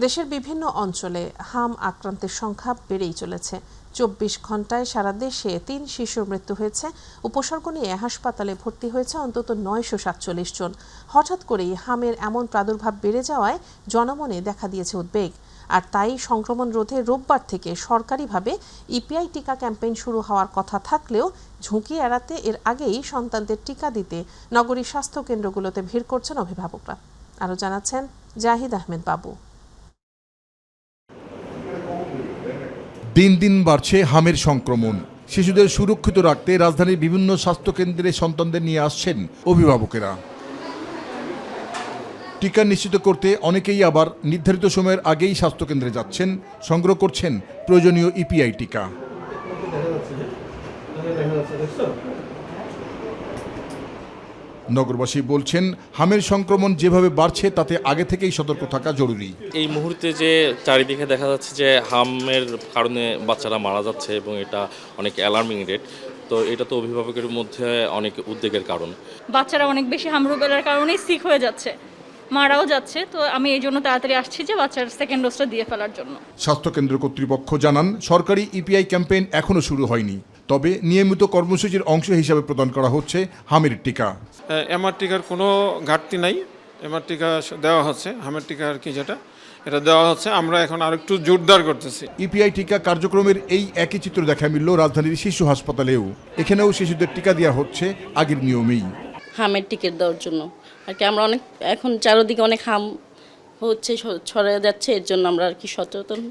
দেশের বিভিন্ন অঞ্চলে হাম আক্রান্তের সংখ্যা বেড়েই চলেছে। ২৪ ঘন্টায় সারা দেশে ৩ শিশুর মৃত্যু হয়েছে। উপসর্গ নিয়ে হাসপাতালে ভর্তি হয়েছে অন্তত ৯৪৭ জন। হঠাৎ করেই হামের এমন প্রাদুর্ভাব বেড়ে যাওয়ায় জনমনে দেখা দিয়েছে উদ্বেগ। আর তাই সংক্রমণ রোধে রোববার থেকে সরকারিভাবে ইপিআই টিকা ক্যাম্পেইন শুরু হওয়ার কথা থাকলেও ঝুঁকি এড়াতে এর আগেই সন্তানদের টিকা দিতে নগরীর স্বাস্থ্য কেন্দ্রগুলোতে ভিড় করছেন অভিভাবকরা। আরও জানাচ্ছেন জাহিদ আহমেদ বাবু। দিন দিন বাড়ছে হামের সংক্রমণ। শিশুদের সুরক্ষিত রাখতে রাজধানীর বিভিন্ন স্বাস্থ্যকেন্দ্রে সন্তানদের নিয়ে আসছেন অভিভাবকেরা। টিকা নিশ্চিত করতে অনেকেই আবার নির্ধারিত সময়ের আগেই স্বাস্থ্যকেন্দ্রে যাচ্ছেন, সংগ্রহ করছেন প্রয়োজনীয় ইপিআই টিকা। নগরবাসী বলছেন, হামের সংক্রমণ যেভাবে বাড়ছে তাতে আগে থেকেই সতর্ক থাকা জরুরি। এই মুহূর্তে যে চারিদিকে দেখা যাচ্ছে যে হামের কারণে বাচ্চারা মারা যাচ্ছে এবং এটা অনেক অ্যালার্মিং রেট, তো এটা তো অভিভাবকের মধ্যে অনেক উদ্বেগের কারণ। বাচ্চারা অনেক বেশি হামরুবেলার কারণেই সিক হয়ে যাচ্ছে, মারাও যাচ্ছে। তো আমি এই জন্য তাড়াতাড়ি আসছি যে বাচ্চার সেকেন্ড ডোজটা দিয়ে ফেলার জন্য। স্বাস্থ্যকেন্দ্র কর্তৃপক্ষ জানান, সরকারি ইপিআই ক্যাম্পেইন এখনও শুরু হয়নি, তবে নিয়মিত কর্মসূচির অংশ হিসাবে প্রদান করা হচ্ছে হামের টিকা। এমআর টিকার কোনো ঘাটতি নাই, এমআর টিকা দেওয়া হচ্ছে, হামের টিকা আর কি যেটা এটা দেওয়া হচ্ছে। আমরা এখন আরেকটু জোরদার করতেছি। ইপিআই টিকা কার্যক্রমের এই একই চিত্র দেখা মিলল রাজধানীর শিশু হাসপাতালেও। এখানেও শিশুদের টিকা দেওয়া হচ্ছে আগের নিয়মেই। হামের টিকিট দেওয়ার জন্য আর কি আমরা অনেক এখন চারদিকে অনেক হাম হচ্ছে, ছড়িয়ে যাচ্ছে, এর জন্য আমরা আর কি সচেতন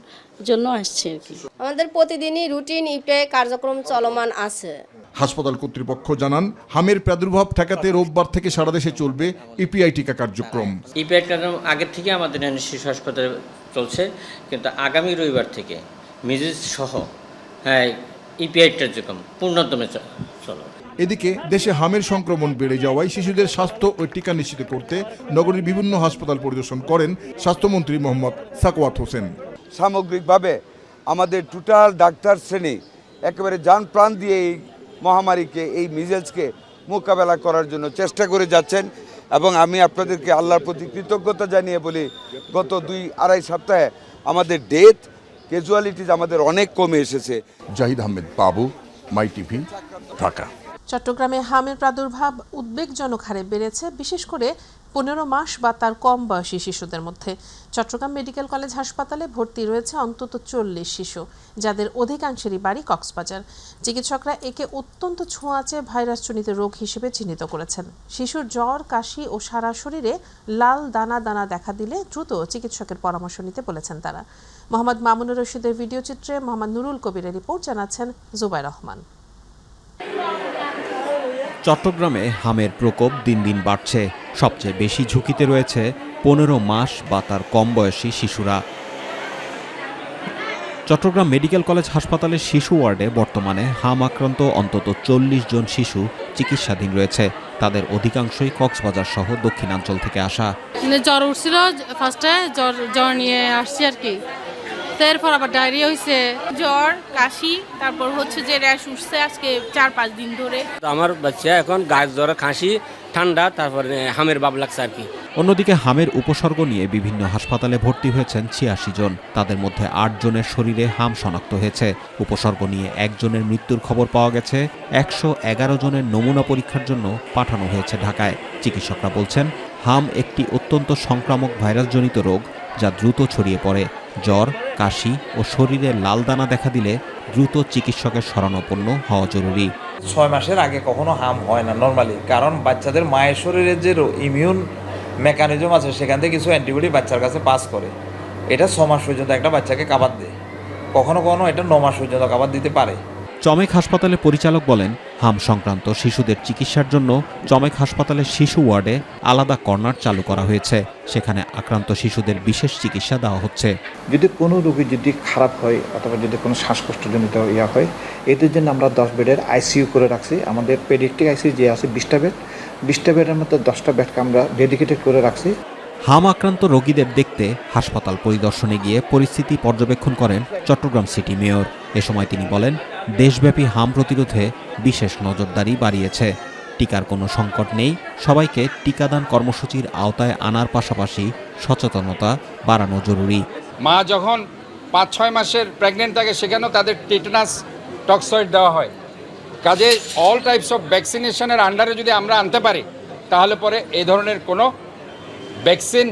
জন্য আসছি আর কি। আমাদের প্রতিদিনই রুটিন ইপিআই কার্যক্রম চলমান আছে। হাসপাতাল কর্তৃপক্ষ জানান, হামের প্রাদুর্ভাব ঠেকাতে রোববার থেকে সারা দেশে চলবে ইপিআই টিকা কার্যক্রম। ইপিআই কার্যক্রম আগের থেকে আমাদের শিশু হাসপাতালে চলছে, কিন্তু আগামী রবিবার থেকে মিজেস সহ ইপিআই কার্যক্রম পূর্ণদমে চলো। এদিকে দেশে হামের সংক্রমণ বেড়ে যাওয়ায় শিশুদের স্বাস্থ্য ও টিকা নিশ্চিত করতে নগরীর বিভিন্ন হাসপাতাল পরিদর্শন করেন স্বাস্থ্যমন্ত্রী মোহাম্মদ সাকওয়াত হোসেন। সামগ্রিকভাবে আমাদের টোটাল ডাক্তার শ্রেণী একেবারে যান প্রাণ দিয়ে এই মহামারীকে, এই মিজেলসকে মোকাবেলা করার জন্য চেষ্টা করে যাচ্ছেন। এবং আমি আপনাদেরকে আল্লাহর প্রতি কৃতজ্ঞতা জানিয়ে বলি, গত 2-2.5 সপ্তাহে আমাদের ডেথ ক্যাজুয়ালিটিজ আমাদের অনেক কমে এসেছে। জাহিদ আহমেদ বাবু, মাই টিভি, ঢাকা। চট্টগ্রামে হামের প্রাদুর্ভাব উদ্বেগজনক হারে বেড়েছে, বিশেষ করে 15 মাস বা তার কম বয়সী শিশুদের মধ্যে। চট্টগ্রাম মেডিকেল কলেজ হাসপাতালে ভর্তি রয়েছে অন্তত 40 শিশু, যাদের অধিকাংশেরই বাড়ি কক্সবাজার। চিকিৎসকরা একে অত্যন্ত ছোঁয়াচে ভাইরাসজনিত রোগ হিসেবে চিহ্নিত করেছেন। শিশুর জ্বর, কাশি ও সারা শরীরে লাল দানা দানা দেখা দিলে দ্রুত চিকিৎসকের পরামর্শ নিতে বলেছেন তারা। মোহাম্মদ মামুনুর রশিদের ভিডিও চিত্রে মোহাম্মদ নুরুল কবিরের রিপোর্ট, জানাচ্ছেন জুবাইর রহমান। চট্টগ্রামে হামের প্রকোপ দিন দিন বাড়ছে। সবচেয়ে বেশি ঝুঁকিতে রয়েছে 15 মাস বা তার কম বয়সী শিশুরা। চট্টগ্রাম মেডিকেল কলেজ হাসপাতালের শিশু ওয়ার্ডে বর্তমানে হাম আক্রান্ত অন্তত 40 জন শিশু চিকিৎসাধীন রয়েছে। তাদের অধিকাংশই কক্সবাজার সহ দক্ষিণাঞ্চল থেকে আসা। জ্বর উঠছিল, ফার্স্টে জ্বর নিয়ে আসছি আর কি। এরপর আবার ডায়রিয়া হয়েছে, জ্বর, কাশি, তারপর হচ্ছে যে র্যাশ উঠছে আজকে 4-5 দিন ধরে। আমার বাচ্চা এখন গায়ের জ্বর, কাশি, ঠান্ডা, তারপরে হামের ভাব লাগছে আর কি। অন্যদিকে হামের উপসর্গ নিয়ে বিভিন্ন হাসপাতালে ভর্তি হয়েছেন 86 জন। তাদের মধ্যে 8 জনের শরীরে হাম শনাক্ত হয়েছে। উপসর্গ নিয়ে 1 জনের মৃত্যুর খবর পাওয়া গেছে। 111 জনের নমুনা পরীক্ষার জন্য পাঠানো হয়েছে ঢাকায়। চিকিৎসকরা বলছেন, হাম একটি অত্যন্ত সংক্রামক ভাইরাসজনিত রোগ, যা দ্রুত ছড়িয়ে পড়ে। জ্বর, কাশি ও শরীরে লাল দানা দেখা দিলে দ্রুত চিকিৎসকের শরণাপন্ন হওয়া জরুরি। 6 মাসের আগে কখনো হাম হয় না নর্মালি, কারণ বাচ্চাদের মায়ের শরীরের যে ইমিউন মেকানিজম আছে সেখান থেকে কিছু অ্যান্টিবডি বাচ্চার কাছে পাস করে। এটা 6 মাস পর্যন্ত একটা বাচ্চাকে কাভার দেয়, কখনো কখনো এটা 9 মাস পর্যন্ত কাভার দিতে পারে। চমেক হাসপাতালের পরিচালক বলেন, হাম সংক্রান্ত শিশুদের চিকিৎসার জন্য চমেক হাসপাতালের শিশু ওয়ার্ডে আলাদা কর্নার চালু করা হয়েছে। সেখানে আক্রান্ত শিশুদের বিশেষ চিকিৎসা দেওয়া হচ্ছে। যদি কোনো রোগী যদি খারাপ হয় অথবা যদি কোনো শ্বাসকষ্টজনিত হয়, এদের জন্য আমরা 10 বেডের আইসিইউ করে রাখছি। আমাদের পেডিয়াট্রিক আইসিইউ যে আছে 20টা বেড, 20টা বেডের মধ্যে 10টা বেডকে আমরা ডেডিকেটেড করে রাখছি। হাম আক্রান্ত রোগীদের দেখতে হাসপাতাল পরিদর্শনে গিয়ে পরিস্থিতি পর্যবেক্ষণ করেন চট্টগ্রাম সিটি মেয়র। এ সময় তিনি বলেন, দেশব্যাপী হাম প্রতিরোধে বিশেষ নজরদারি বাড়িয়েছে। টিকার কোনো সংকট নেই, সবাইকে টিকাদান কর্মসূচির আওতায় আনার পাশাপাশি সচেতনতা বাড়ানো জরুরি। মা যখন 5-6 মাসের প্রেগনেন্ট থাকে সেখানেও তাদের টিটানাস টক্সয়েড দেওয়া হয়। কাজে অল টাইপস অফ ভ্যাকসিনেশনের আন্ডারে যদি আমরা আনতে পারি তাহলে পরে এই ধরনের কোনো ভ্যাকসিন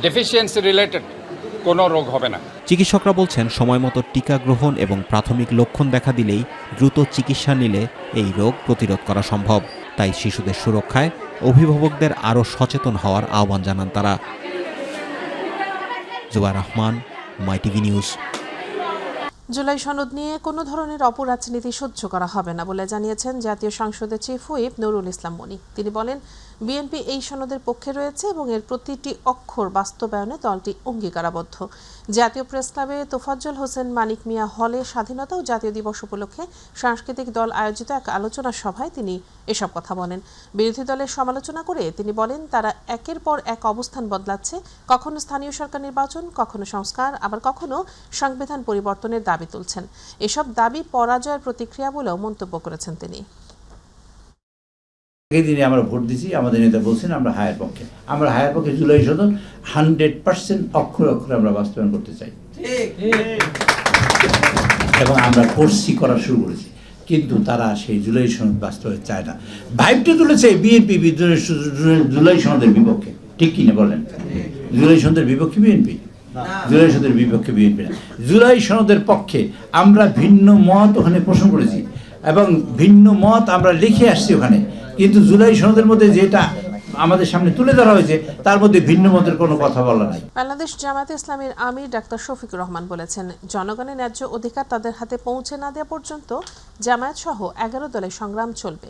ডেফিসিয়েন্সি রিলেটেড কোনো রোগ হবে না। চিকিৎসকরা বলছেন সময়মতো টিকা গ্রহণ এবং প্রাথমিক লক্ষণ দেখা দিলেই দ্রুত চিকিৎসা নিলে এই রোগ প্রতিরোধ করা সম্ভব। তাই শিশুদের সুরক্ষায় অভিভাবকদের আরও সচেতন হওয়ার আহ্বান জানান তারা। Zubair Rahman, MyTV news. July সনদ নিয়ে কোনো ধরনের অপরাজনীতি সহ্য করা হবে না বলে জানিয়েছেন জাতীয় সংসদের চিফ হুইপ নুরুল ইসলাম মনি। তিনি বলেন, বিএনপি এই সনদের পক্ষে রয়েছে এবং এর প্রতিটি অক্ষর বাস্তবায়নে দলটি অঙ্গীকারাবদ্ধ। জাতীয় প্রেস ক্লাবে তোফাজ্জল হোসেন মানিক মিয়া হলে স্বাধীনতা ও জাতীয় দিবস উপলক্ষে সাংস্কৃতিক দল আয়োজিত এক আলোচনা সভায় তিনি এসব কথা বলেন। বিরোধী দলের সমালোচনা করে তিনি বলেন, তারা একের পর এক অবস্থান বদলাচ্ছে, কখনো স্থানীয় সরকার নির্বাচন, কখনো সংস্কার, আবার কখনো সংবিধান পরিবর্তনের দাবি তুলছেন। এসব দাবি পরাজয়ের প্রতিক্রিয়া বলেও মন্তব্য করেছেন তিনি। এই দিনে আমরা ভোট দিচ্ছি, আমাদের নেতা বলছেন আমরা হায়ার পক্ষে। আমরা হায়ার পক্ষে জুলাই সনদ 100% অক্ষরে অক্ষরে আমরা বাস্তবায়ন করতে চাই এবং আমরা করা শুরু করেছি, কিন্তু তারা সেই জুলাই সনদ বাস্তবায়ন চায় না। ভাইবটা তুলেছে বিএনপি জুলাই সনদের বিপক্ষে, ঠিক কিনা বলেন? জুলাই সনদের বিপক্ষে বিএনপি, জুলাই সনদের বিপক্ষে বিএনপি না। জুলাই সনদের পক্ষে আমরা ভিন্ন মত ওখানে পোষণ করেছি এবং ভিন্ন মত আমরা লিখে আসছি ওখানে, কিন্তু জুলাই সনদের মধ্যে যেটা আমাদের সামনে তুলে ধরা হয়েছে তার মধ্যে ভিন্ন মতের কোনো কথা বলা নাই। বাংলাদেশ জামায়াতে ইসলামীর আমির ডাক্তার শফিকুর রহমান বলেছেন, জনগণের ন্যায্য অধিকার তাদের হাতে পৌঁছে না দেওয়া পর্যন্ত জামায়াত সহ 11 দলের সংগ্রাম চলবে।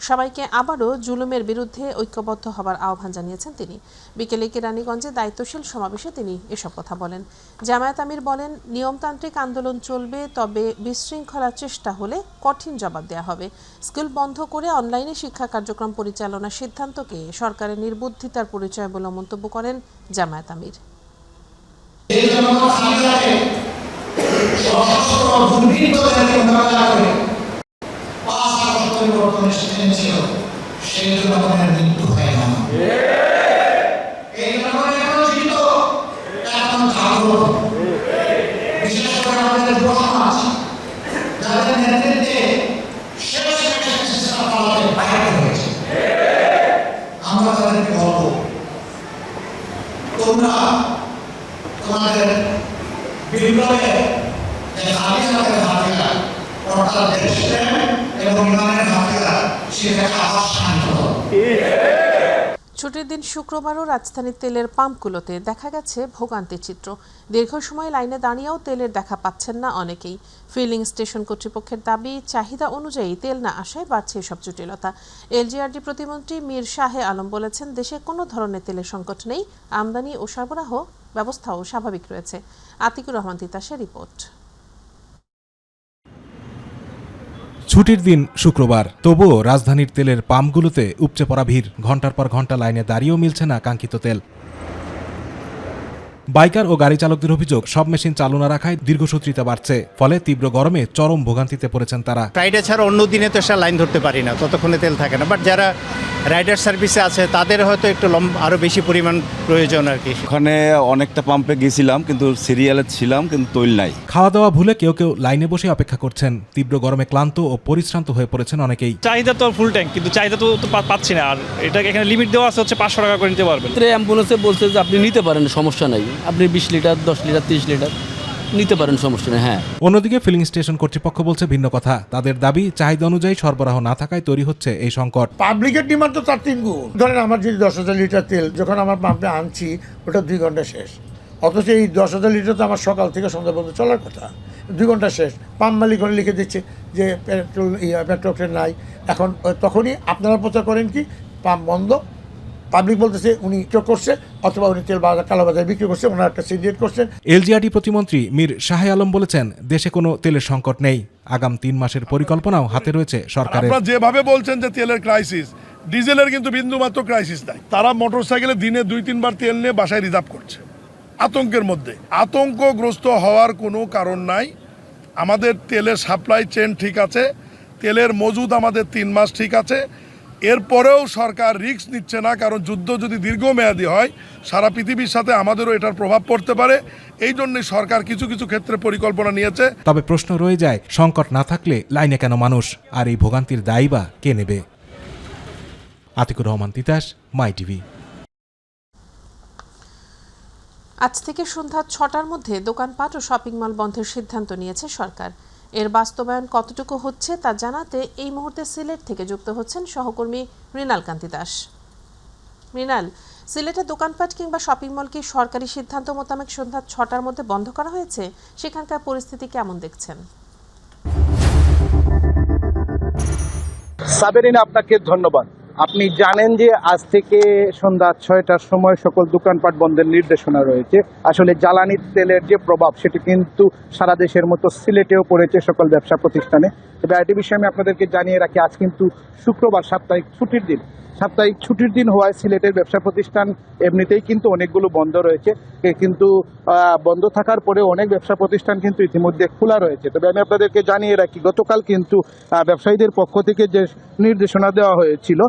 সবাইকে আবারও জুলুমের বিরুদ্ধে ঐক্যবদ্ধ হবার আহ্বান জানিয়েছেন তিনি। বিকেলে কেরানীগঞ্জে দায়িত্বশীল সমাবেশে তিনি এসব কথা বলেন। জামায়াত আমির বলেন, নিয়মতান্ত্রিক আন্দোলন চলবে, তবে বিশৃঙ্খলার চেষ্টা হলে কঠিন জবাব দেওয়া হবে। স্কুল বন্ধ করে অনলাইনে শিক্ষা কার্যক্রম পরিচালনার সিদ্ধান্তকে সরকারের নির্বুদ্ধিতার পরিচয় বলে মন্তব্য করেন জামায়াত আমির। আমরা তাদেরকে বলবো, তোমরা তোমাদের বিপ্লবে যে হাতিয়ারের হাতিয়ার অর্থাৎ দেশপ্রেম এবং ইমানের হাতিয়ার সেটাকে আবার শান্ত করো। ছুটির দিন শুক্রবারও রাজধানীর তেলের পাম্পগুলোতে দেখা গেছে ভোগান্তির চিত্র। দীর্ঘ সময় লাইনে দাঁড়িয়েও তেলের দেখা পাচ্ছেন না অনেকেই। ফিলিং স্টেশন কর্তৃপক্ষের দাবি, চাহিদা অনুযায়ী তেল না আসায় বাড়ছে এসব জটিলতা। এলজিআরডি প্রতিমন্ত্রী মীর শাহে আলম বলেছেন, দেশে কোনো ধরনের তেলের সংকট নেই, আমদানি ও সরবরাহ ব্যবস্থাও স্বাভাবিক রয়েছে। আতিকুর রহমান তিতাসের রিপোর্ট। ছুটির দিন শুক্রবার, তবুও রাজধানীর তেলের পাম্পগুলোতে উপচে পড়া ভিড়। ঘন্টার পর ঘন্টা লাইনে দাঁড়িয়েও মিলছে না কাঙ্ক্ষিত তেল। বাইকার ও গাড়ি চালকদের অভিযোগ, সব মেশিন চালু না রাখায় দীর্ঘসূত্রিতা বাড়ছে, ফলে তীব্র গরমে চরম ভোগান্তিতে পড়েছেন তারা। ফ্রাইডে ছাড়া অন্য দিনে তো সে লাইন ধরতে পারি না, ততক্ষণে তেল থাকে না। বাট যারা রাইডার সার্ভিসে আছে তাদের হয়তো একটু আরও বেশি পরিমাণ প্রয়োজন আর কি। ওখানে অনেকটা পাম্পে গেছিলাম, কিন্তু সিরিয়ালে ছিলাম, কিন্তু তৈল নাই। খাওয়া দাওয়া ভুলে কেউ কেউ লাইনে বসে অপেক্ষা করছেন। তীব্র গরমে ক্লান্ত ও পরিশ্রান্ত হয়ে পড়েছেন অনেকেই। চাহিদা তো ফুল ট্যাঙ্ক, কিন্তু চাহিদা তো পাচ্ছি না। আর এটা এখানে লিমিট দেওয়া আছে হচ্ছে 500 টাকা করে নিতে পারবেন। অ্যাম্বুলেন্সে বলছে যে আপনি নিতে পারেন, সমস্যা নাই, আপনি 20 লিটার 10 লিটার 30 লিটার নিতে পারেন, সমস্যা নেই। হ্যাঁ, অন্যদিকে ফিলিং স্টেশন কর্তৃপক্ষ বলছে ভিন্ন কথা। তাদের দাবি, চাহিদা অনুযায়ী সরবরাহ না থাকায় তৈরি হচ্ছে এই সংকট। পাবলিকের ডিমান্ড তো 4-3 গুণ। ধরেন আমার যদি 10,000 লিটার তেল যখন আমার পাম্পে আনছি, ওটা 2 ঘন্টা শেষ, অথচ এই 10,000 লিটার তো আমার সকাল থেকে সন্ধ্যা পর্যন্ত চলার কথা, 2 ঘন্টা শেষ। পাম্প মালিক লিখে দিচ্ছে যে পেট্রোল নাই। এখন তখনই আপনারা প্রচার করেন কি পাম্প বন্ধ, পাবলিক বলতেছে উনি চোখ করছে অথবা উনি তেল কালোবাজারে বিক্রি করছে, ওনার একটা সিন্ডিকেট করছেন। এলজিআরডি প্রতিমন্ত্রী মীর শাহে আলম বলেছেন, দেশে কোনো তেলের সংকট নেই, আগাম 3 মাসের পরিকল্পনাও হাতে রয়েছে সরকারের। আপনারা যেভাবে বলছেন যে তেলের ক্রাইসিস, ডিজেলের কিন্তু বিন্দুমাত্র ক্রাইসিস নাই। তারা মোটরসাইকেলে দিনে 2-3 বার তেল নিয়ে বাসায় রিজার্ভ করছে আতঙ্কের মধ্যে। আতঙ্কগ্রস্ত হওয়ার কোনো কারণ নাই। আমাদের তেলের সাপ্লাই চেন ঠিক আছে, তেলের মজুদ আমাদের 3 মাস ঠিক আছে। এরপরেও সরকার রিস্ক নিচ্ছে না, কারণ যুদ্ধ যদি দীর্ঘমেয়াদী হয় সারা পৃথিবীর সাথে আমাদেরও এটার প্রভাব পড়তে পারে। এই জন্য সরকার কিছু কিছু ক্ষেত্রে পরিকল্পনা নিয়েছে। তবে প্রশ্ন রয়ে যায়, সংকট না থাকলে লাইনে কেন মানুষ, আর এই ভোগান্তির দায় বা কে নেবে? আতিকুর রহমান তিতাস, মাই টিভি। আজ থেকে সন্ধ্যা 6টার মধ্যে দোকানপাট ও শপিং মল বন্ধের সিদ্ধান্ত নিয়েছে সরকার। এর বাস্তবায়ন কতটুকু হচ্ছে তা জানাতে এই মুহূর্তে সিলেট থেকে যুক্ত হচ্ছেন সহকর্মী মৃণাল কান্তি দাস। মৃণাল, সিলেটে দোকানপাট কিংবা শপিং মল কি সরকারি সিদ্ধান্ত মোতাবেক সন্ধ্যা 6টার মধ্যে বন্ধ করা হয়েছে? সেখানকার পরিস্থিতি কেমন দেখছেন? সাবেরিন, আপনাকে ধন্যবাদ। আপনি জানেন যে আজ থেকে সন্ধ্যা 6টার সময় সকল দোকানপাট বন্ধের নির্দেশনা রয়েছে। আসলে জ্বালানি তেলের যে প্রভাব সেটি কিন্তু সারা দেশের মতো সিলেটেও পড়েছে সকল ব্যবসা প্রতিষ্ঠানে। তবে আরেকটি বিষয় আমি আপনাদেরকে জানিয়ে রাখি, আজ কিন্তু শুক্রবার, সাপ্তাহিক ছুটির দিন। সাপ্তাহিক ছুটির দিন হওয়ায় সিলেটের ব্যবসা প্রতিষ্ঠান এমনিতেই কিন্তু অনেকগুলো বন্ধ রয়েছে, কিন্তু বন্ধ থাকার পরে অনেক ব্যবসা প্রতিষ্ঠান কিন্তু ইতিমধ্যে খোলা রয়েছে। তবে আমি আপনাদেরকে জানিয়ে রাখি, গতকাল কিন্তু ব্যবসায়ীদের পক্ষ থেকে যে নির্দেশনা দেওয়া হয়েছিল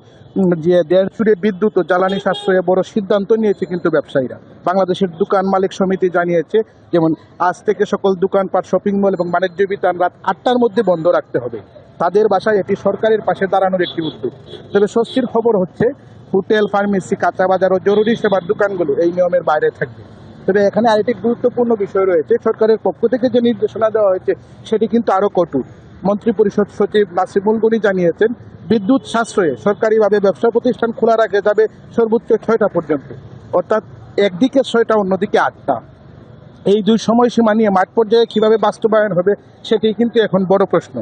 যে দেশ জুড়ে বিদ্যুৎ ও জ্বালানি সাশ্রয়ে বড় সিদ্ধান্ত নিয়েছে কিন্তু ব্যবসায়ীরা। বাংলাদেশের দোকান মালিক সমিতি জানিয়েছে, যেমন আজ থেকে সকল দোকানপাট, শপিং মল এবং বাণিজ্য বিতান রাত 8টার মধ্যে বন্ধ রাখতে হবে। তাদের বাসায় এটি সরকারের পাশে দাঁড়ানোর একটি উদ্যোগ। তবে স্বস্তির খবর হচ্ছে, হোটেল, ফার্মেসি, কাঁচা বাজার ও জরুরি সেবার দোকানগুলো এই নিয়মের বাইরে থাকবে। তবে এখানে আরেকটি গুরুত্বপূর্ণ বিষয় রয়েছে, সরকারের পক্ষ থেকে যে নির্দেশনা দেওয়া হয়েছে সেটি কিন্তু আরও কঠোর। মন্ত্রিপরিষদ সচিব নাসিমুল গনি জানিয়েছেন, বিদ্যুৎ সাশ্রয়ে সরকারিভাবে ব্যবসা প্রতিষ্ঠান খোলা রাখা যাবে সর্বোচ্চ 6টা পর্যন্ত, অর্থাৎ একদিকে 6টা অন্যদিকে 8টা। এই দুই সময়সীমা নিয়ে মাঠ পর্যায়ে কীভাবে বাস্তবায়ন হবে সেটি কিন্তু এখন বড় প্রশ্ন।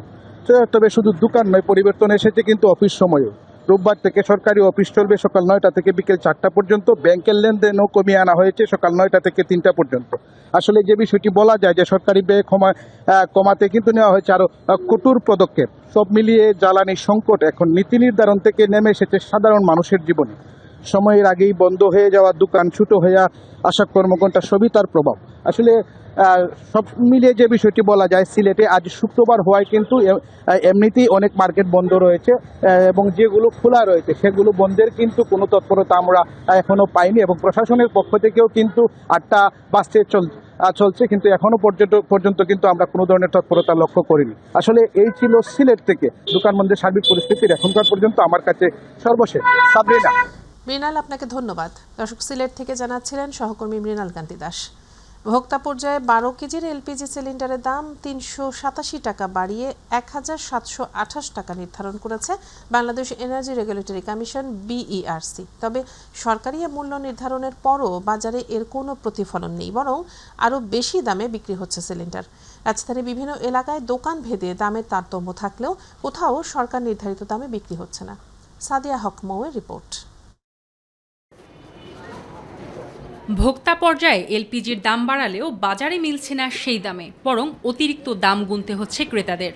তবে শুধু দোকান নয়, পরিবর্তন এসেছে কিন্তু অফিস সময়েও। রোববার থেকে সরকারি অফিস চলবে সকাল 9টা থেকে বিকেল 4টা পর্যন্ত। ব্যাংকের লেনদেনও কমিয়ে আনা হয়েছে সকাল 9টা থেকে 3টা পর্যন্ত। আসলে যে বিষয়টি বলা যায় যে সরকারি ব্যয় কমাতে কিন্তু নেওয়া হয়েছে আরও কঠোর পদক্ষেপ। সব মিলিয়ে জ্বালানি সংকট এখন নীতি নির্ধারণ থেকে নেমে এসেছে সাধারণ মানুষের জীবনে। সময়ের আগেই বন্ধ হয়ে যাওয়া দোকান, ছোট হয়ে আসা কর্মঘণ্টা সবই তার প্রভাব। আসলে সব মিলিয়ে যে বিষয়টি বলা যায়, সিলেটে আজ শুক্রবার হওয়ায় কিন্তু এমনিতেই অনেক মার্কেট বন্ধ রয়েছে এবং যেগুলো খোলা রয়েছে সেগুলো বন্ধের কিন্তু কোনো তৎপরতা আমরা এখনও পাইনি এবং প্রশাসনের পক্ষ থেকেও কিন্তু 8টা বাজতে চলছে, কিন্তু এখনো পর্যন্ত কিন্তু আমরা কোনো ধরনের তৎপরতা লক্ষ্য করিনি। আসলে এই ছিল সিলেট থেকে দোকান বন্ধের সার্বিক পরিস্থিতির এখনকার পর্যন্ত আমার কাছে সর্বশেষ। সাবরিনা। মৃণাল, আপনাকে ধন্যবাদ। দর্শক, সিলেট থেকে জানাচ্ছিলেন সহকর্মী মৃণাল কান্তি দাস। ভোক্তা পর্যায়ে 12 কেজির এলপিজি সিলিন্ডারের দাম 387 টাকা বাড়িয়ে 1728 টাকা নির্ধারণ করেছে Bangladesh energy regulatory commission BERC। তবে সরকারি মূল্য নির্ধারণের পরও বাজারে এর কোনো প্রতিফলন নেই, বরং আরও বেশি দামে বিক্রি হচ্ছে সিলিন্ডার। রাজধানীর বিভিন্ন এলাকায় দোকান ভেদে দামের তারতম্য থাকলেও কোথাও সরকার নির্ধারিত দামে বিক্রি হচ্ছে না। সাদিয়া হক মৌয়ের রিপোর্ট। ভোক্তা পর্যায়ে এলপিজির দাম বাড়ালেও বাজারে মিলছে না সেই দামে, বরং অতিরিক্ত দাম গুনতে হচ্ছে ক্রেতাদের।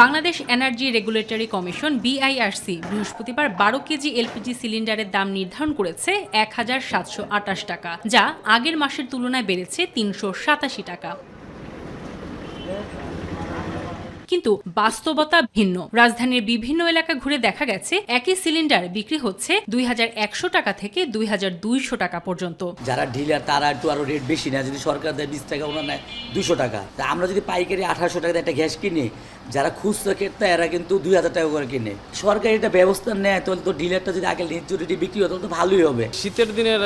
Bangladesh energy regulatory commission BERC বৃহস্পতিবার 12 কেজি এলপিজি সিলিন্ডারের দাম নির্ধারণ করেছে 1728 টাকা, যা আগের মাসের তুলনায় বেড়েছে 387 টাকা। কিন্তু বাস্তবতা ভিন্ন। রাজধানীর বিভিন্ন এলাকা ঘুরে দেখা গেছে একই সিলিন্ডার বিক্রি হচ্ছে 2100 টাকা থেকে 2200 টাকা পর্যন্ত। যারা ডিলার তারা একটু আরো রেট বেশি না, যদি সরকার দেয় 20 টাকা, ওনার নেয় 200 টাকা। তা আমরা যদি পাইকারি 1800 টাকা একটা গ্যাস কিনি, যারা খুচরা ক্রেতা এরা কিন্তু 2000 টাকা করে কিনে। সরকার এটা ব্যবস্থা নেয়, তাহলে তো ডিলারটা যদি আগে নিচুরিটি বিক্রি হয় তাহলে তো ভালোই হবে। শীতের দিনের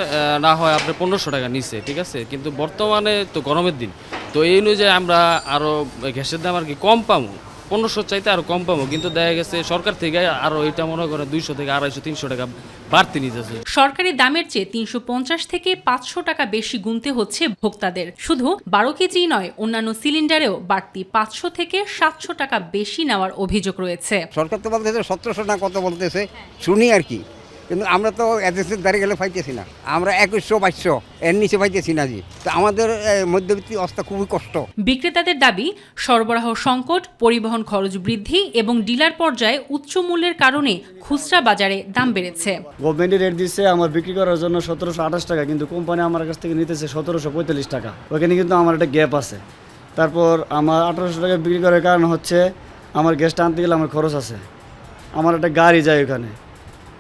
না হয় আপনার 1500 টাকা নিচে, ঠিক আছে, কিন্তু বর্তমানে তো গরমের দিন, তো এই অনুযায়ী আমরা আরও গ্যাসের দাম আর কি কম পাবো, 1500 চাইতে আরও কম পাবো, কিন্তু দেখা গেছে সরকার থেকে আরও এটা মনে করে 200 থেকে 250-300 টাকা বাড়তি নিতেছে। সরকারি দামের চেয়ে 350 থেকে 500 টাকা বেশি গুনতে হচ্ছে ভোক্তাদের। শুধু 12 কেজি নয়, অন্যান্য সিলিন্ডারেও বাড়তি 500 থেকে 700 টাকা বেশি নেওয়ার অভিযোগ রয়েছে। সরকার তো বলতেছে 1700 না কত বলতেছে, শুনি আর কি, কিন্তু আমরা তো এদেশের দাঁড়িয়ে গেলে পাইতেছি না, আমরা 2100-2200 এর নিচে পাইতেছি না জি। তো আমাদের মধ্যবিত্ত অবস্থা খুবই কষ্ট। বিক্রেতাদের দাবি, সরবরাহ সংকট, পরিবহন খরচ বৃদ্ধি এবং ডিলার পর্যায়ে উচ্চ মূল্যের কারণে খুচরা বাজারে দাম বেড়েছে। গভর্নমেন্টের রেট দিচ্ছে আমার বিক্রি করার জন্য 1728 টাকা, কিন্তু কোম্পানি আমার কাছ থেকে নিতেছে 1745 টাকা। ওখানে কিন্তু আমার একটা গ্যাপ আছে। তারপর আমার 1800 টাকা বিক্রি করার কারণ হচ্ছে আমার গ্যাসটা আনতে গেলে আমার খরচ আছে, আমার একটা গাড়ি যায় ওখানে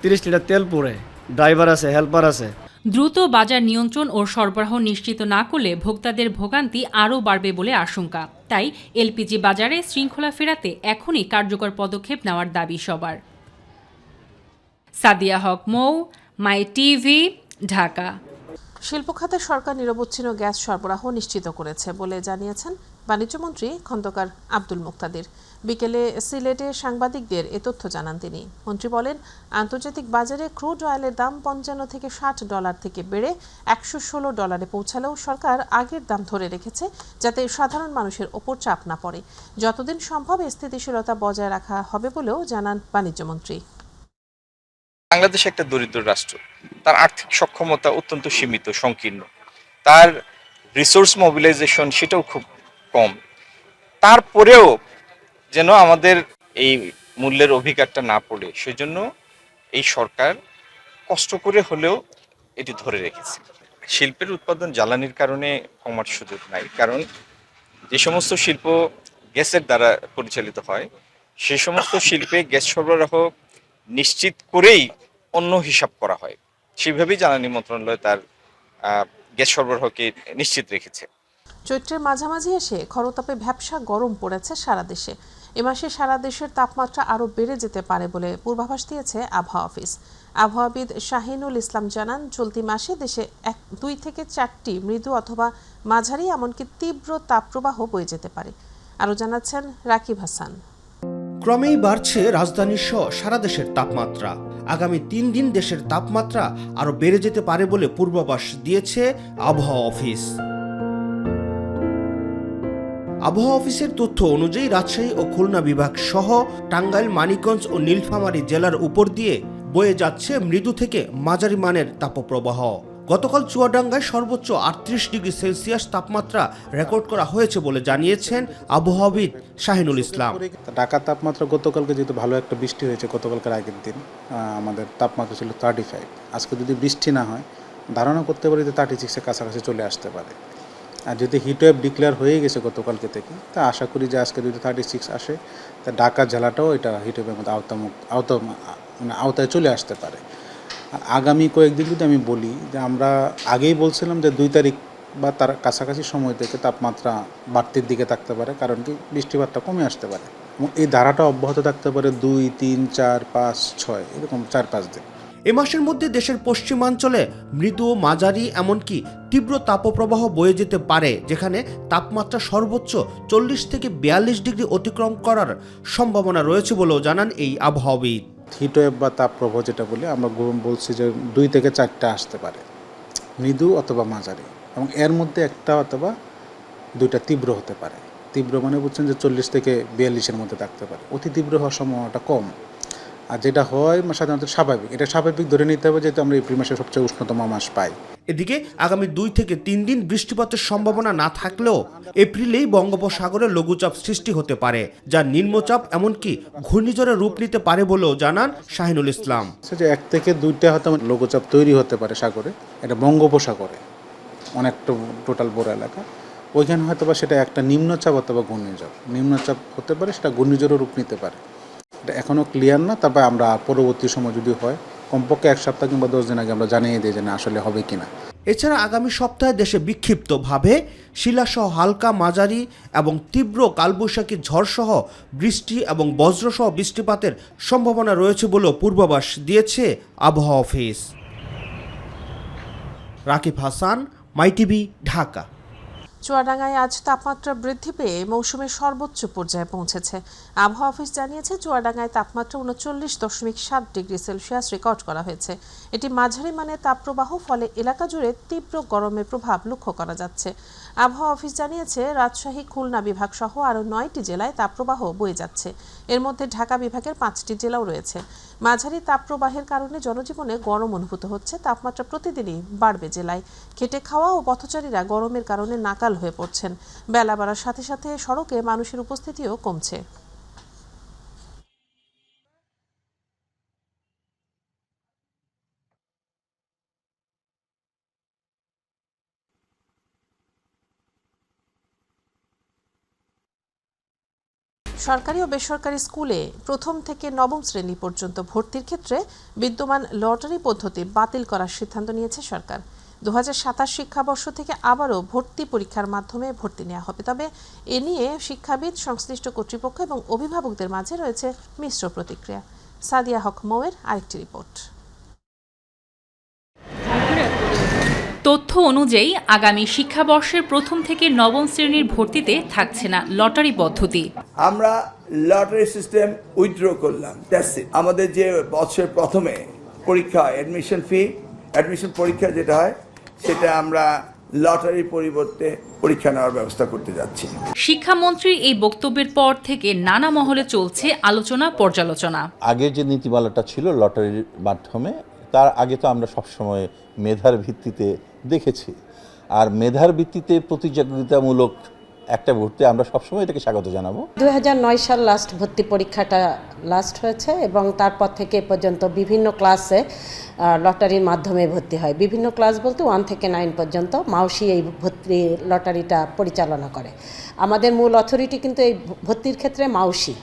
30 লিটার তেল পড়ে, ড্রাইভার আছে, হেল্পার আছে। দ্রুত বাজার নিয়ন্ত্রণ ও সরবরাহ নিশ্চিত না করলে ভোক্তাদের ভোগান্তি আরও বাড়বে বলে আশঙ্কা। তাই এলপিজি বাজারে শৃঙ্খলা ফেরাতে এখনই কার্যকর পদক্ষেপ নেওয়ার দাবি সবার। সাদিয়া হক মৌ, মাই টিভি, ঢাকা। শিল্প খাতে সরকার নিরবচ্ছিন্ন গ্যাস সরবরাহ নিশ্চিত করেছে বলে জানিয়েছেন বাণিজ্যমন্ত্রী খন্দকার আব্দুল মুক্তাদির। বিকেলে সিলেটে সাংবাদিকদের এ তথ্য জানান তিনি। মন্ত্রী বলেন, আন্তর্জাতিক বাজারে ক্রুড অয়েলের দাম $55 থেকে $60 থেকে বেড়ে $116 পৌঁছালেও সরকার আগের দাম ধরে রেখেছে, যাতে সাধারণ মানুষের ওপর চাপ না পড়ে। যতদিন সম্ভব স্থিতিশীলতা বজায় রাখা হবে বলেও জানান বাণিজ্যমন্ত্রী। বাংলাদেশ একটা দরিদ্র রাষ্ট্র, তার আর্থিক সক্ষমতা অত্যন্ত সীমিত, সংকীর্ণ, তার রিসোর্স মোবিলাইজেশন সেটাও খুব কম। তারপরেও যেন আমাদের এই মূল্যের অধিকারটা না পড়ে, সেজন্য এই সরকার কষ্ট করে হলেও এটি ধরে রেখেছে। শিল্পের উৎপাদন জ্বালানির কারণে কমার সুযোগ নাই, কারণ যে সমস্ত শিল্প গ্যাসের দ্বারা পরিচালিত হয় সে সমস্ত শিল্পে গ্যাস সরবরাহ নিশ্চিত করেই অন্য হিসাব করা হয়। সেভাবেই জ্বালানি মন্ত্রণালয় তার গ্যাস সরবরাহকে নিশ্চিত রেখেছে। চৈত্রের মাঝামাঝি এসে খরতাপে ভ্যাপসা গরম পড়েছে সারা দেশে। এ মাসে সারা দেশের তাপমাত্রা আরও বেড়ে যেতে পারে বলে পূর্বাভাস দিয়েছে আবহাওয়া অফিস। আবহাওয়াবিদ শাহিনুল ইসলাম জানান, চলতি মাসে দেশে 2 থেকে 4টি মৃদু অথবা মাঝারি এমনকি তীব্র তাপপ্রবাহ বয়ে যেতে পারে। আরও জানাচ্ছেন রাকিব হাসান। ক্রমেই বাড়ছে রাজধানী সহ সারা দেশের তাপমাত্রা। আগামী 3 দিন দেশের তাপমাত্রা আরও বেড়ে যেতে পারে বলে পূর্বাভাস দিয়েছে আবহাওয়া অফিস। আবহাওয়া অফিসের তথ্য অনুযায়ী রাজশাহী ও খুলনা বিভাগ সহ টাঙ্গাইল, মানিকগঞ্জ ও নীলফামারী জেলার উপর দিয়ে বয়ে যাচ্ছে মৃদু থেকে মাঝারি মানের তাপপ্রবাহ। গতকাল চুয়াডাঙ্গায় সর্বোচ্চ 38 ডিগ্রি সেলসিয়াস তাপমাত্রা রেকর্ড করা হয়েছে বলে জানিয়েছেন আবহাওয়াবিদ শাহিনুল ইসলাম। ঢাকার তাপমাত্রা গতকালকে যেহেতু ভালো একটা বৃষ্টি হয়েছে, গতকালকার আগের দিন আমাদের তাপমাত্রা ছিল 35। আজকে যদি বৃষ্টি না হয় ধারণা করতে পারি যে 36-এর কাছাকাছি চলে আসতে পারে। আর যদি হিটওয়েভ ডিক্লেয়ার হয়ে গেছে গতকালকে থেকে, তা আশা করি যে আজকে যদি 36 আসে, তা ঢাকা জেলাটাও এটা হিটওয়েভের মধ্যে আওতায় চলে আসতে পারে। আর আগামী কয়েকদিন যদি আমি বলি যে আমরা আগেই বলছিলাম যে 2 তারিখ বা তার কাছাকাছি সময় থেকে তাপমাত্রা বাড়তির দিকে থাকতে পারে, কারণ কি বৃষ্টিপাতটা কমে আসতে পারে এবং এই ধারাটা অব্যাহত থাকতে পারে 2, 3, 4, 5, 6 এরকম 4-5 দিন। এ মাসের মধ্যে দেশের পশ্চিমাঞ্চলে মৃদু, মাঝারি এমনকি তীব্র তাপপ্রবাহ বয়ে যেতে পারে, যেখানে তাপমাত্রা সর্বোচ্চ 40 থেকে 42 ডিগ্রি অতিক্রম করার সম্ভাবনা রয়েছে বলেও জানান এই আবহাওয়াবিদ। হিটওয়েভ বা তাপপ্রবাহ যেটা বলি আমরা বলছি যে 2 থেকে 4টা আসতে পারে, মৃদু অথবা মাঝারি, এবং এর মধ্যে একটা অথবা 2টা তীব্র হতে পারে। তীব্র মানে বুঝছেন যে 40 থেকে 42-এর মধ্যে থাকতে পারে। অতি তীব্র হওয়ার সম্ভাবনাটা কম। আর যেটা হয় সাধারণত স্বাভাবিক, এটা স্বাভাবিক ধরে নিতে হবে, যেহেতু আমরা এপ্রিল মাসে সবচেয়ে উষ্ণতম মাস পাই। এদিকে আগামী 2 থেকে 3 দিন বৃষ্টিপাতের সম্ভাবনা না থাকলেও এপ্রিলেই বঙ্গোপসাগরে লঘুচাপ সৃষ্টি হতে পারে, যা নিম্নচাপ এমনকি ঘূর্ণিঝড়ের রূপ নিতে পারে বলেও জানান শাহিনুল ইসলাম। যে 1 থেকে 2টা হয়তো লঘুচাপ তৈরি হতে পারে সাগরে, এটা বঙ্গোপসাগরে অনেকটা টোটাল বড় এলাকা, ওইখানে হয়তো বা সেটা একটা নিম্নচাপ অথবা ঘূর্ণিঝড়, নিম্নচাপ হতে পারে, সেটা ঘূর্ণিঝড়ের রূপ নিতে পারে। এটা এখনও ক্লিয়ার না, তবে আমরা পরবর্তী সময় যদি হয় কমপক্ষে 1 সপ্তাহ কিংবা 10 দিন আগে আমরা জানিয়ে দিই যে না আসলে হবে কিনা। এছাড়া আগামী সপ্তাহে দেশে বিক্ষিপ্তভাবে শিলাসহ হালকা, মাঝারি এবং তীব্র কালবৈশাখী ঝড়সহ বৃষ্টি এবং বজ্রসহ বৃষ্টিপাতের সম্ভাবনা রয়েছে বলেও পূর্বাভাস দিয়েছে আবহাওয়া অফিস। রাকিব হাসান, মাই টিভি, ঢাকা। চুয়াডাঙ্গায় আজ তাপমাত্রা বৃদ্ধি পেয়ে মৌসুমের সর্বোচ্চ পর্যায়ে পৌঁছেছে। আবহাওয়া অফিস জানিয়েছে, চুয়াডাঙ্গায় তাপমাত্রা 39.7 ডিগ্রি সেলসিয়াস রেকর্ড করা হয়েছে। এটি মাঝারি মানের তাপপ্রবাহ, ফলে এলাকা জুড়ে তীব্র গরমের প্রভাব লক্ষ্য করা যাচ্ছে। আবহাওয়া অফিস জানিয়েছে, রাজশাহী, খুলনা বিভাগ সহ আরও 9টি জেলায় তাপপ্রবাহ বয়ে যাচ্ছে। এর মধ্যে ঢাকা বিভাগের 5টি জেলাও রয়েছে। মাঝারি তাপপ্রবাহের কারণে জনজীবনে গরম অনুভূত হচ্ছে। তাপমাত্রা প্রতিদিনই বাড়বে জেলায়। খেটে খাওয়া ও পথচারীরা গরমের কারণে নাকাল হয়ে পড়ছেন। বেলা বাড়ার সাথে সাথে সড়কে মানুষের উপস্থিতিও কমছে। সরকারি ও বেসরকারি স্কুলে প্রথম থেকে নবম শ্রেণী পর্যন্ত ভর্তির ক্ষেত্রে বিদ্যমান লটারি পদ্ধতি বাতিল করার সিদ্ধান্ত নিয়েছে সরকার। 2027 শিক্ষাবর্ষ থেকে আবারও ভর্তি পরীক্ষার মাধ্যমে ভর্তি নেওয়া হবে। তবে এ নিয়ে শিক্ষাবিদ, সংশ্লিষ্ট কর্তৃপক্ষ এবং অভিভাবকদের মাঝে রয়েছে মিশ্র প্রতিক্রিয়া। সাদিয়া হক মৌয়ের আরেকটি রিপোর্ট। তথ্য অনুযায়ী আগামী শিক্ষাবর্ষের প্রথম থেকে নবম শ্রেণীর ভর্তিতে থাকছে না লটারি পদ্ধতি। আমরা লটারি সিস্টেম উইথড্র করলাম। আমাদের যে বছরের প্রথমে পরীক্ষা অ্যাডমিশন পরীক্ষা যেটা হয় সেটা আমরা লটারির পরিবর্তে পরীক্ষা নেওয়ার ব্যবস্থা করতে যাচ্ছি। শিক্ষামন্ত্রীর এই বক্তব্যের পর থেকে নানা মহলে চলছে আলোচনা পর্যালোচনা। আগে যে নীতিমালাটা ছিল লটারির মাধ্যমে, তার আগে তো আমরা সবসময় মেধার ভিত্তিতে দেখেছি, আর মেধার ভিত্তিতে প্রতিযোগিতামূলক একটা ভর্তি আমরা সবসময় এটাকে স্বাগত জানাবো। 2009 সাল লাস্ট ভর্তি পরীক্ষাটা লাস্ট হয়েছে এবং তারপর থেকে এ পর্যন্ত বিভিন্ন ক্লাসে লটারির মাধ্যমে ভর্তি হয়। বিভিন্ন ক্লাস বলতে 1 থেকে 9 পর্যন্ত মাউসি এই ভর্তি লটারিটা পরিচালনা করে। আমাদের মূল অথরিটি কিন্তু এই ভর্তির ক্ষেত্রে মাউসি,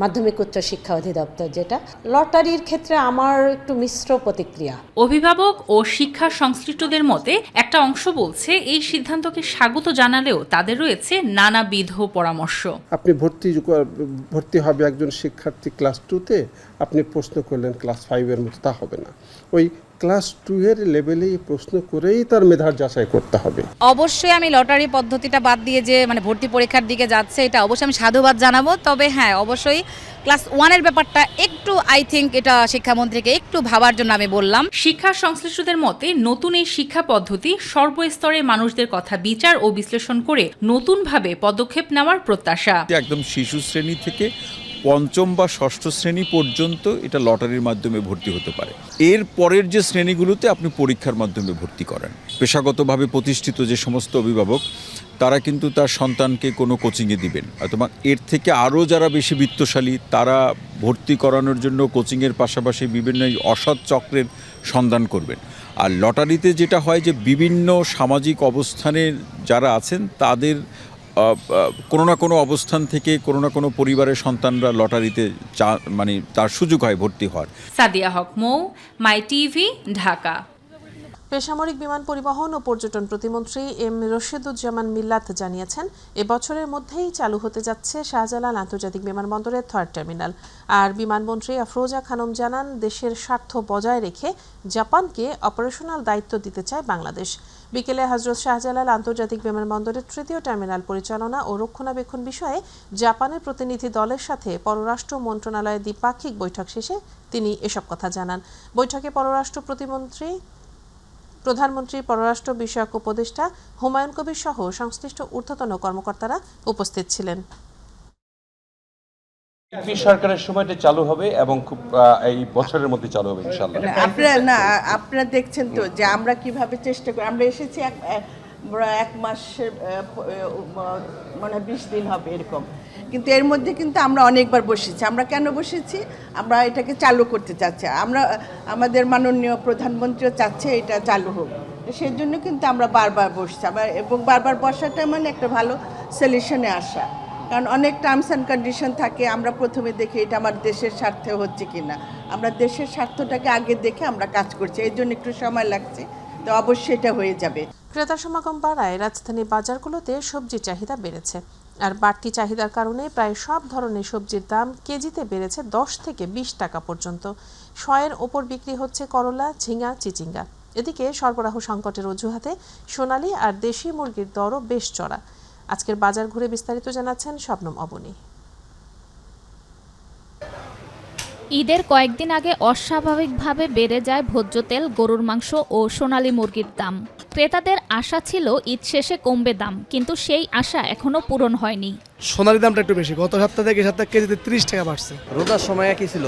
মাধ্যমিক উচ্চ শিক্ষা অধিদপ্তর। যেটা লটারির ক্ষেত্রে আমার একটু মিশ্র প্রতিক্রিয়া। অভিভাবক ও শিক্ষা সংশ্লিষ্টদের মতে একটা অংশ বলছে এই সিদ্ধান্তকে স্বাগত জানালেও তাদের রয়েছে নানাবিধ পরামর্শ। আপনি ভর্তি হবে একজন শিক্ষার্থী ক্লাস 2-তে, আপনি প্রশ্ন করলেন ক্লাস 5-এর মতো, তা হবে না। ওই ক্লাস 2 এর লেভেলেই প্রশ্ন করেই তার মেধার যাচাই করতে হবে। অবশ্যই আমি লটারি পদ্ধতিটা বাদ দিয়ে যে ভর্তি পরীক্ষার দিকে যাচ্ছে এটা অবশ্যই আমি সাধুবাদ জানাবো। তবে হ্যাঁ, অবশ্যই ক্লাস 1 এর ব্যাপারটা একটু এটা শিক্ষামন্ত্রীকে একটু ভাবার জন্য আমি বললাম। শিক্ষা সংশ্লিষ্টদের মতে নতুন এই শিক্ষা পদ্ধতি সর্বস্তরের মানুষদের কথা বিচার ও বিশ্লেষণ করে নতুনভাবে পদক্ষেপ নেওয়ার প্রত্যাশা। একদম শিশু শ্রেণী থেকে পঞ্চম বা ষষ্ঠ শ্রেণী পর্যন্ত এটা লটারির মাধ্যমে ভর্তি হতে পারে। এর পরের যে শ্রেণীগুলোতে আপনি পরীক্ষার মাধ্যমে ভর্তি করেন। পেশাগতভাবে প্রতিষ্ঠিত যে সমস্ত অভিভাবক, তারা কিন্তু তার সন্তানকে কোনো কোচিংয়ে দিবেন, অথবা এর থেকে আরও যারা বেশি বিত্তশালী তারা ভর্তি করানোর জন্য কোচিংয়ের পাশাপাশি বিভিন্ন অসৎ চক্রের সন্ধান করবেন। আর লটারিতে যেটা হয় যে বিভিন্ন সামাজিক অবস্থানে যারা আছেন তাদের কোনো না কোনো অবস্থান থেকে কোনো না কোনো পরিবারের সন্তানরা লটারিতে তার সুযোগ হয় ভর্তি হওয়ার। সাদিয়া হক মৌ, মাই টিভি, ঢাকা। বেসামরিক বিমান পরিবহন ও পর্যটন প্রতিমন্ত্রী এম রশিদুজ্জামান মিল্লাত জানিয়েছেন, এবছরের মধ্যেই চালু হতে যাচ্ছে শাহজালাল আন্তর্জাতিক বিমানবন্দরের 3rd টার্মিনাল। আর বিমানমন্ত্রী আফরোজা খানম জানান, দেশের স্বার্থ বজায় রেখে জাপানকে অপারেশনাল দায়িত্ব দিতে চায় বাংলাদেশ। বিকেলে হজরত শাহজালাল আন্তর্জাতিক বিমানবন্দরের 3য় টার্মিনাল পরিচালনা ও রক্ষণাবেক্ষণ বিষয়ে জাপানের প্রতিনিধি দলের সাথে পররাষ্ট্র মন্ত্রণালয়ের দ্বিপাক্ষিক বৈঠক শেষে তিনি এসব কথা জানান। বৈঠকে প্রধানমন্ত্রীর পররাষ্ট্র বিষয়ক উপদেষ্টা হুমায়ুন কবির সহ সংশ্লিষ্ট ঊর্ধ্বতন কর্মকর্তারা উপস্থিত ছিলেন। সরকারের সময়টা চালু হবে এবং খুব এই বছরের মধ্যে চালু হবে ইনশাআল্লাহ। আপনারা দেখছেন তো যে আমরা কিভাবে চেষ্টা করি। আমরা এসেছি এক মাসের 20 দিন হবে এরকম, কিন্তু এর মধ্যে কিন্তু আমরা অনেকবার বসেছি। আমরা কেন বসেছি? আমরা এটাকে চালু করতে চাচ্ছি। আমাদের মাননীয় প্রধানমন্ত্রীও চাচ্ছে এটা চালু হোক, সেই জন্য কিন্তু আমরা বারবার বসছি। এবং বারবার বসাটা একটা ভালো সলিউশনে আসা। কারণ অনেক টার্মস অ্যান্ড কন্ডিশন থাকে, আমরা প্রথমে দেখি এটা আমার দেশের স্বার্থে হচ্ছে কিনা। আমরা দেশের স্বার্থটাকে আগে দেখে আমরা কাজ করছি, এই জন্য একটু সময় লাগছে, তো অবশ্যই এটা হয়ে যাবে। ক্রেতা সমাগম বাড়ায় রাজধানী বাজারগুলোতে সবজির চাহিদা বেড়েছে। আর বাড়তি চাহিদার কারণে প্রায় সব ধরনের সবজির দাম কেজিতে বেড়েছে 10 থেকে 20 টাকা পর্যন্ত। 100-এর ওপর বিক্রি হচ্ছে করলা, ঝিঙা, চিচিঙ্গা। এদিকে সরবরাহ সংকটের অজুহাতে সোনালী আর দেশি মুরগির দরও বেশ চড়া। আজকের বাজার ঘুরে বিস্তারিত জানাচ্ছেন শবনম অবনী। ঈদের কয়েকদিন আগে অস্বাভাবিকভাবে বেড়ে যায় ভোজ্য তেল, গরুর মাংস ও সোনালী মুরগির দাম। ক্রেতাদের আশা ছিল ঈদ শেষে কমবে দাম, কিন্তু সেই আশা এখনো পূরণ হয়নি। সোনালী দামটা একটু বেশি, গত সপ্তাহ থেকে সপ্তাহে কেজিতে 30 টাকা বাড়ছে। রোজার সময় একই ছিল,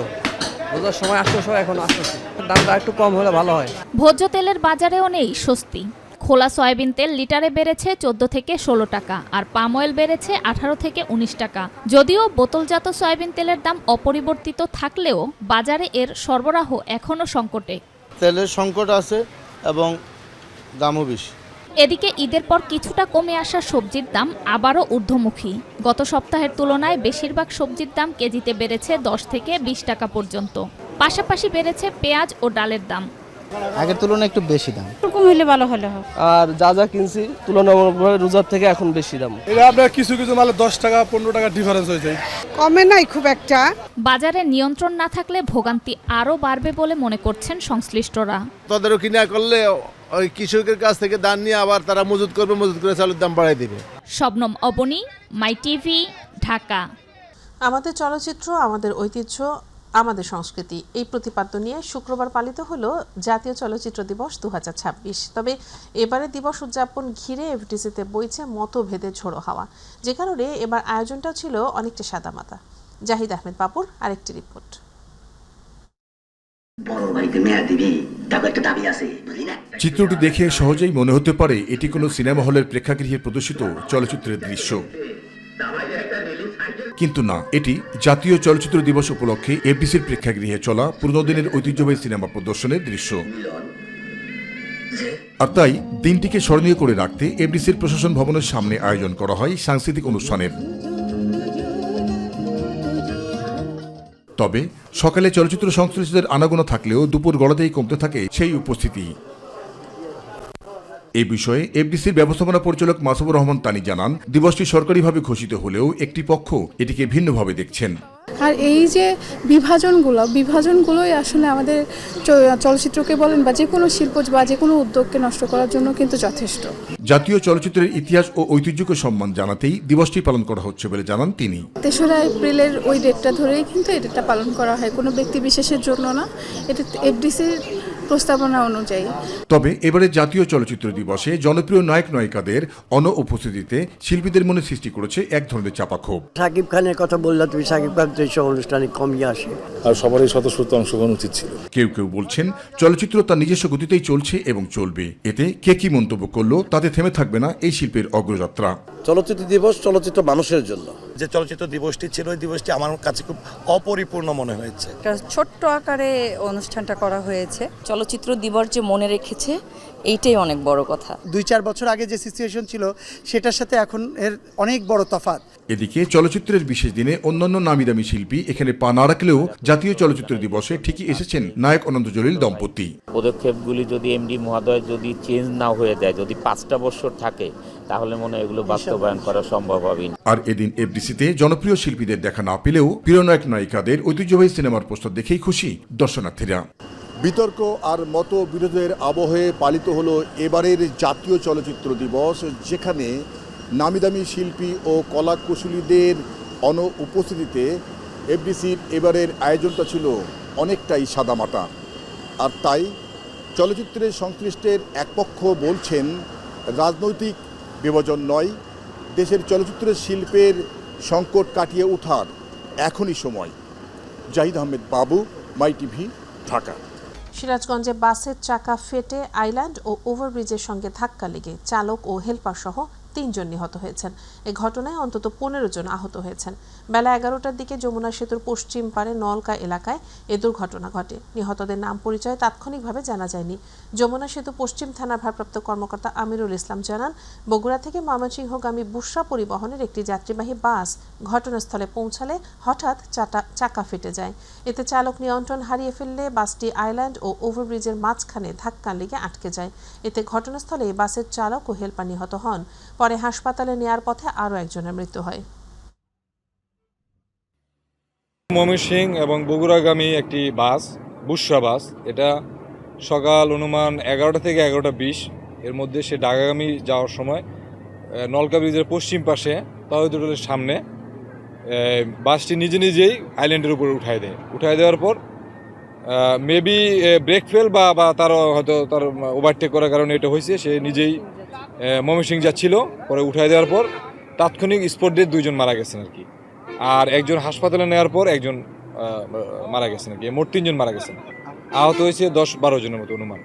রোজার সময় 800, এখন 800। দামটা একটু কম হলে ভালো হয়। ভোজ্য তেলের বাজারেও নেই স্বস্তি। খোলা সয়াবিন তেল লিটারে বেড়েছে 14 থেকে 16 টাকা, আর পাম অয়েল বেড়েছে 18 থেকে 19 টাকা। যদিও বোতলজাত সয়াবিন তেলের দাম অপরিবর্তিত থাকলেও বাজারে এর সরবরাহ এখনও সংকটে। তেলের সংকট আছে এবং দামও বেশি। এদিকে ঈদের পর কিছুটা কমে আসা সবজির দাম আবারও ঊর্ধ্বমুখী। গত সপ্তাহের তুলনায় বেশিরভাগ সবজির দাম কেজিতে বেড়েছে 10 থেকে 20 টাকা পর্যন্ত। পাশাপাশি বেড়েছে পেঁয়াজ ও ডালের দাম। আগের তুলনায় একটু বেশি দাম, কম হলে ভালো হলো। আর যা কিনছি তুলনামূলকভাবে রোজার থেকে এখন বেশি দাম। এটা আপনার কিছু কিছু মালে 10 টাকা 15 টাকা ডিফারেন্স হয়ে যায়। কমে নাই খুব একটা। বাজারে নিয়ন্ত্রণ না থাকলে ভোগান্তি আরও বাড়বে বলে মনে করছেন সংশ্লিষ্টরা। তদারকি না করলে ওই কৃষকের কাছ থেকে ধান নিয়ে আবার তারা মজুত করবে, মজুত করে চালের দাম বাড়ায় দিবে। শবনম অবনী, মাই টিভি, ঢাকা। আমাদের চলচ্চিত্র, আমাদের ঐতিহ্য, আমাদের সংস্কৃতি, এই প্রতিপাদ্য নিয়ে শুক্রবার পালিত হলো জাতীয় চলচ্চিত্র দিবস 2026। তবে এবারে দিবস উদযাপন ঘিরে এফডিসিতে বইছে মতভেদের ঝোড়ো হাওয়া, যে কারণে এবার আয়োজনটা ছিল অনেকটা সাদামাটা। জাহিদ আহমেদ পাপুর আরেকটি রিপোর্ট। চিত্রটি দেখে সহজেই মনে হতে পারে এটি কোনো সিনেমা হলের প্রেক্ষাগৃহে প্রদর্শিত চলচ্চিত্রের দৃশ্য, কিন্তু না, এটি জাতীয় চলচ্চিত্র দিবস উপলক্ষে এফডিসির প্রেক্ষাগৃহে চলা পুরনো দিনের ঐতিহ্যবাহী সিনেমা প্রদর্শনের দৃশ্য। আর তাই দিনটিকে স্মরণীয় করে রাখতে এফডিসির প্রশাসন ভবনের সামনে আয়োজন করা হয় সাংস্কৃতিক অনুষ্ঠানের। তবে সকালে চলচ্চিত্র সংশ্লিষ্টদের আনাগোনা থাকলেও দুপুর গড়াতেই কমতে থাকে সেই উপস্থিতি। এই বিষয়ে এফডিসির ব্যবস্থাপনা পরিচালক মাসুবুর রহমান তানি জানান, দিবসটি সরকারিভাবে ঘোষিত হলেও একটি পক্ষ এটিকে ভিন্নভাবে দেখছেন। আর এই যে বিভাজনগুলোই আসলে আমাদের চলচ্চিত্রকে বলেন বা যে কোনো শিল্প বা যে কোনো উদ্যোগকে নষ্ট করার জন্য কিন্তু যথেষ্ট। জাতীয় চলচ্চিত্রের ইতিহাস ও ঐতিহ্যকে সম্মান জানাতেই দিবসটি পালন করা হচ্ছে বলে জানান তিনি। 3রা এপ্রিলের ওই ডেটটা ধরেই কিন্তু এই ডেটটা পালন করা হয়, কোনো ব্যক্তি বিশেষের জন্য না, এটা এফডিসির প্রস্তাবনা অনুযায়ী। তবে এবারে জাতীয় চলচ্চিত্র দিবসে জনপ্রিয় নায়ক নায়িকাদের অনুপস্থিতিতে শিল্পীদের মনে সৃষ্টি করেছে এক ধরনের চাপাক্ষোভ। সাকিব খানের কথা বললে তুমি সাকিব খান অনুষ্ঠানে কমিয়ে আসে, আর সবারই স্বতঃস্ফূর্ত অংশগ্রহণ উচিত ছিল। কেউ কেউ বলছেন চলচ্চিত্র তার নিজস্ব গতিতেই চলছে এবং চলবে, এতে কে কি মন্তব্য করলো তাতে থেমে থাকবে না এই শিল্পের অগ্রযাত্রা। চলচ্চিত্র দিবস চলচ্চিত্র মানুষের জন্য। যে চলচ্চিত্র দিবসটি ছিল, ওই দিবসটি আমার কাছে খুব অপরিপূর্ণ মনে হয়েছে। ছোট্ট আকারে অনুষ্ঠানটা করা হয়েছে, চলচ্চিত্র দিবস যে মনে রেখেছে এইটাই অনেক বড় কথা। 2-4 বছর আগে যে সিচুয়েশন ছিল সেটার সাথে এখন এর অনেক বড় তফাৎ। এদিকে চলচ্চিত্রের বিশেষ দিনে অন্যান্য নামি দামি শিল্পী এখানে পা না রাখলেও জাতীয় চলচ্চিত্র দিবসে ঠিকই এসেছেন নায়ক অনন্ত জলিল দম্পতি। পদক্ষেপগুলি যদি এমডি মহোদয় যদি চেঞ্জ না হয়ে যায়, যদি 5টা বছর থাকে, তাহলে মনে হয় এগুলো বাস্তবায়ন করা সম্ভব হবে। আর এদিন এফডিসিতে জনপ্রিয় শিল্পীদের দেখা না পেলেও প্রিয় নায়ক নায়িকাদের ঐতিহ্যবাহী সিনেমার পোস্টার দেখেই খুশি দর্শনার্থীরা। বিতর্ক আর মতবিরোধের আবহে পালিত হলো এবারের জাতীয় চলচ্চিত্র দিবস, যেখানে নামিদামি শিল্পী ও কলাকুশলীদের অনুপস্থিতিতে এফডিসির এবারের আয়োজনটা ছিল অনেকটাই সাদামাটা। আর তাই চলচ্চিত্রের সংশ্লিষ্টের এক পক্ষ বলছেন রাজনৈতিক বিভাজন নয়, দেশের চলচ্চিত্রের শিল্পের সংকট কাটিয়ে ওঠার এখনই সময়। জাহিদ আহমেদ বাবু, মাই টিভি, ঢাকা। সিরাজগঞ্জে বাসের চাকা ফেটে আইল্যান্ড ও ওভারব্রিজের সঙ্গে ধাক্কা লেগে চালক ও হেলপার সহ 3 জন নিহত হয়েছেন। এ ঘটনায় অন্তত 15 জন আহত হয়েছেন। বেলা 11টার দিকে যমুনা সেতুর পশ্চিম পারে নলকা এলাকায় এ দুর্ঘটনা ঘটে। নিহতদের নাম পরিচয় তাৎক্ষণিকভাবে জানা যায়নি। যমুনা সেতু পশ্চিম থানার ভারপ্রাপ্ত কর্মকর্তা আমিরুল ইসলাম জানান, বগুড়া থেকে ময়মনসিংহগামী বুশরা পরিবহনের একটি যাত্রীবাহী বাস ঘটনাস্থলে পৌঁছালে হঠাৎ চাকা ফেটে যায়। এতে চালক নিয়ন্ত্রণ হারিয়ে ফেললে বাসটি আইল্যান্ড ও ওভারব্রিজের মাঝখানে ধাক্কা লেগে আটকে যায়। এতে ঘটনাস্থলে বাসের চালক ও হেলপার নিহত হন। পরে হাসপাতালে নেয়ার পথে আরও একজনের মৃত্যু হয়। ময়মনসিংহ এবং বগুড়াগামী একটি বাস, বুশরা বাস, এটা সকাল অনুমান 11টা থেকে 11টা 20 এর মধ্যে সে ঢাকাগামী যাওয়ার সময় নলকা ব্রিজের পশ্চিম পাশে তাওহিদ হোটেলের সামনে বাসটি নিজেই আইল্যান্ডের উপরে উঠায় দেওয়ার পর মেবি ব্রেক ফেল বা তারও হয়তো তার ওভারটেক করার কারণে এটা হয়েছে। সে নিজেই ময়মনসিংহ যাচ্ছিল, পরে উঠায় দেওয়ার পর তাৎক্ষণিক স্পট ডেথ 2 জন মারা গেছেন আর কি। আর একজন হাসপাতালে নেওয়ার পর একজন মারা গেছেন আর কি। মোট 3 জন মারা গেছেন। আহত হয়েছে 10-12 জনের মতো অনুমান।